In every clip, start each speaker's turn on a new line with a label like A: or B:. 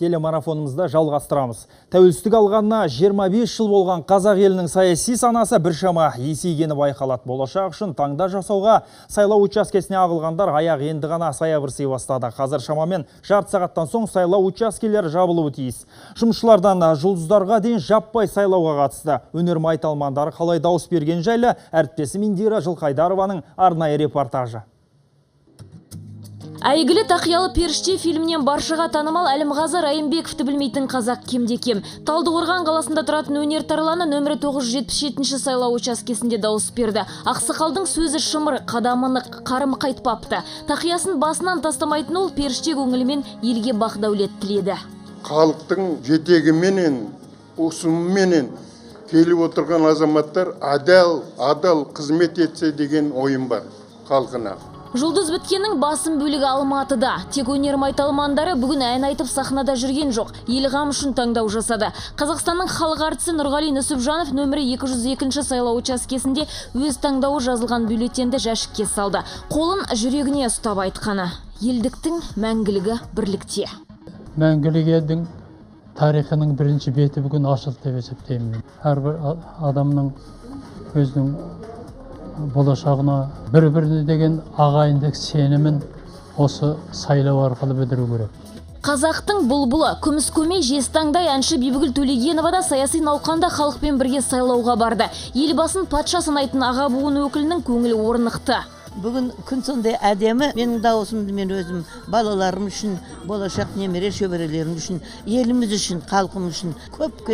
A: Телемарафонымызда жалғастырамыз. Тәуелсіздік алғанына 25 жыл болған қазақ елінің саяси санасы біршама есейгені байқалады. Болашақ үшін таңда жасауға сайлау учаскесіне ағылғандар аяқ енді ғана саябырси бастады. Қазір шамамен жарты сағаттан соң сайлау учаскелері жабылуы тиіс. Жұмысшылардан жұлдыздарға дейін жаппай сайлауға қатысты. Өнер майталмандары қалай дауыс берген жайлы әріптесім Индира Жылқайдарованың арнайы репортажы.
B: Әйгілі тақиялы періште фильмнен баршаға танымал Әлімғазы Райымбековті білмейтін қазақ кемде-кем. Талдықорған қаласында тұратын өнер тарланы нөмірі 977 сайлау учаскесінде дауыс берді. Ақсақалдың сөзі шымыр, қадамынық, қарымы қайтпапты. Тақиясын басынан тастамайтын ол періште көңілімен елге бақ дәулет тіледі.
C: Халықтың жетегіменен, ұсымыменен келіп отырған азаматтар адал қызмет етсе деген ойым бар халқына.
B: Жұлдыз біткеннің басым бөлігі Алматыда. Тек өнер майталмандары бүгін ән айтып сахнада жүрген жоқ. Ел қам үшін таңдау жасады. Қазақстанның халық әртісі Нұрғали Нүсіпжанов нөмірі 202 сайлау учаскесінде өз таңдауы жазылған бюллетенді жәшікке салды. Қолын жүрегіне ұстап айтқаны: елдіктің мәңгілігі бірлікте.
D: Мәңгілік елдің тарихының бірінші беті бүгін ашылды деп есептеймін. Әрбір адамның өзінің болашағына бір-біріне деген ағайындық сенімін осы сайлау арқылы білдіру керек.
B: Қазақтың бұлбұлы, күміс көмей жезтаңдай әнші Бибігүл Төлегенова да саяси науқанда халықпен бірге сайлауға барды. Елбасын патша санайтын аға буын өкілінің көңілі орнықты.
E: Бүгін күн сондай әдемі. Менің дауысымды мен өзім балаларым үшін, болашақ немере шөберелерім үшін, еліміз үшін, халқымыз үшін көп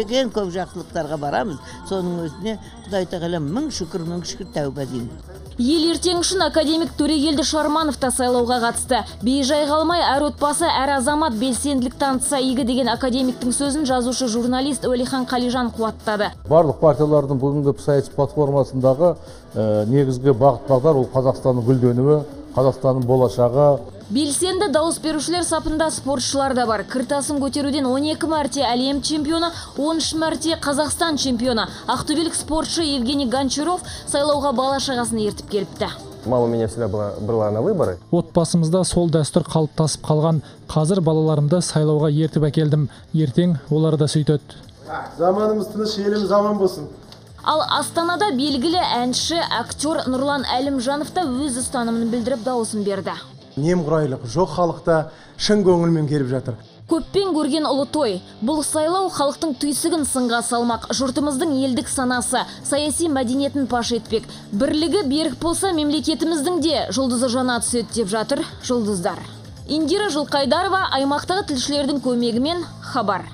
E: жақсылықтарға барамыз. Соның өзіне Құдай тағала мың шүкір тәуба деймін.
B: Ел ертең үшін академик Төрегелді Шарманов та сайлауға қатысты. Бейжай қалмай әр отбасы, әр азамат белсенділік танытса игі деген академиктің сөзін жазушы журналист Уәлихан Қалижан қуаттады.
F: Барлық партиялардың бүгінгі саяси платформасындағы негізгі бағыт-бағдар ол Қазақстанның гүлденуі, Қазақстанның болашағы.
B: Белсенді дауыс берушілер сапында спортшылар да бар. Кіртасын көтеруден 12 мәрте әлем чемпионы, 13 мәрте Қазақстан чемпионы. Ақтөбелік спортшы Евгений Гончаров сайлауға бала-шағасын ертіп келіпті.
G: Мама у меня всегда была на выборы.
H: Отбасымызда сол дәстүр қалыптасып қалған. Қазір балаларымды сайлауға ертіп әкелдім. Ертең олар да сөйтеді.
I: Заманымыз тыныш, еліміз аман болсын.
B: Ал Астанада белгілі әнші, актер Нұрлан Әлімжанов та өз ұстанымын білдіріп дауысын берді.
I: Немқұрайлық жоқ, халықта шын көңілмен келіп жатыр.
B: Көппен көрген ұлы той. Бұл сайлау халықтың түйсігін сынға салмақ. Жұртымыздың елдік санасы, саяси мәдениетін паш етпек. Бірлігі берік болса, мемлекетіміздің де жұлдызы жана түседі деп жатыр жұлдыздар. Индира Жылқайдарова аймақтағы тілшілердің көмегімен хабар.